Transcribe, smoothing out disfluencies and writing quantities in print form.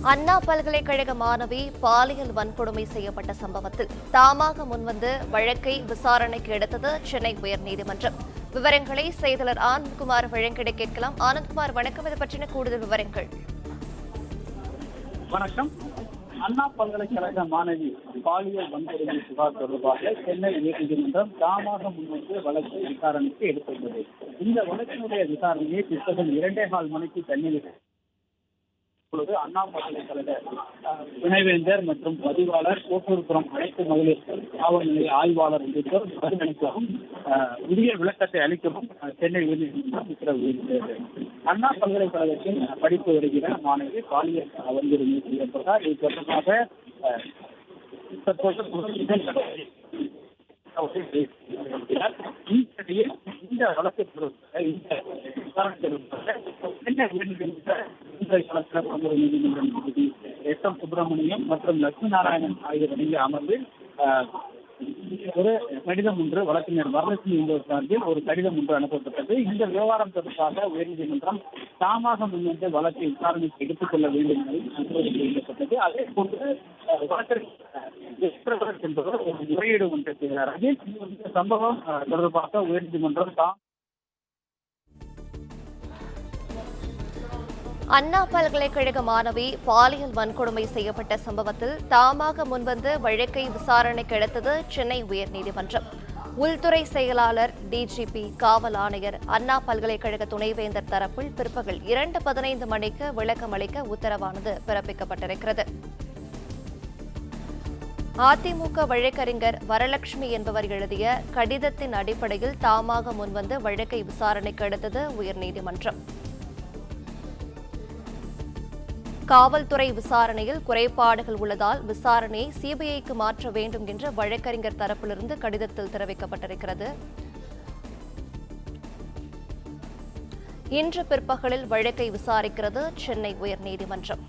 அண்ணா பல்கலைக்கழக மாணவி பாலியல் வன்கொடுமை செய்யப்பட்ட சம்பவத்தில் தாமாக முன்வந்து வழக்கை விசாரணைக்கு எடுத்தது சென்னை உயர்நீதிமன்றம். விவரங்களை செய்தியாளர் ஆனந்த்குமார் வழங்கிட கேட்கலாம். ஆனந்த்குமார், வணக்கம். இது பற்றின கூடுதல் விவரங்கள். வணக்கம். அண்ணா பல்கலைக்கழக மாணவி பாலியல் வன்கொடுமை புகார் தொடர்பாக சென்னை உயர்நீதிமன்றம் தாமாக முன்வந்து வழக்கை விசாரணைக்கு எடுத்துள்ளது. இந்த வழக்கினுடைய விசாரணையை பிற்பகல் 2.25 மணிக்கு சென்னையில் அண்ணா பல்கலைக்கழக துணைவேந்தர் மற்றும் பதிவாளர், கோட்டூர்புரம் அனைத்து மகளிர் காவல் நிலைய ஆய்வாளர் உள்ளிட்டோர் பதிலளிக்கவும் உரிய விளக்கத்தை அளிக்கவும் சென்னை உயர்நீதிமன்றம் உத்தரவிட்டிருக்கிறது. அண்ணா பல்கலைக்கழகத்தில் படிப்பு வருகிற மாணவி பாலியல் வன்கொடுமை செய்யப்பட்டார். இது தொடர்பாக இந்த வழக்கு நீதிமன்றம் நீதிபதி எஸ்.எம். சுப்பிரமணியம் மற்றும் லட்சுமி நாராயணன் ஆகியோர் அடங்கிய அமர்வில் ஒரு கடிதம் ஒன்று வழக்கறிஞர் வரலட்சுமி என்பவர் சார்பில் ஒரு கடிதம் ஒன்று அனுப்பப்பட்டது. இந்த விவகாரம் தொடர்பாக உயர்நீதிமன்றம் தாமாக முன்வந்து வழக்கை விசாரணைக்கு எடுத்துக் கொள்ள வேண்டும் என்று தெரிவிக்கப்பட்டது. அதே போன்று வழக்கறிஞர் என்பவர் ஒரு முறையீடு ஒன்று செய்கிறார். இந்த சம்பவம் தொடர்பாக உயர்நீதிமன்றம் அண்ணா பல்கலைக்கழக மாணவி பாலியல் வன்கொடுமை செய்யப்பட்ட சம்பவத்தில் தாமாக முன்வந்து வழக்கை விசாரணைக்கு எடுத்தது சென்னை உயர்நீதிமன்றம். உள்துறை செயலாளர், டிஜிபி, காவல் ஆணையர், அண்ணா பல்கலைக்கழக துணைவேந்தர் தரப்பில் பிற்பகல் 2:15 மணிக்கு விளக்கம் அளிக்க உத்தரவானது பிறப்பிக்கப்பட்டிருக்கிறது. அதிமுக வழக்கறிஞர் வரலட்சுமி என்பவர் எழுதிய கடிதத்தின் அடிப்படையில் தாமாக முன்வந்து வழக்கை விசாரணைக்கு எடுத்தது உயர்நீதிமன்றம். காவல்துறை விசாரணையில் குறைபாடுகள் உள்ளதால் விசாரணையை சிபிஐக்கு மாற்ற வேண்டும் என்று வழக்கறிஞர் தரப்பிலிருந்து கடிதத்தில் தெரிவிக்கப்பட்டிருக்கிறது. இன்று பிற்பகலில் வழக்கை விசாரிக்கிறது சென்னை உயர்நீதிமன்றம்.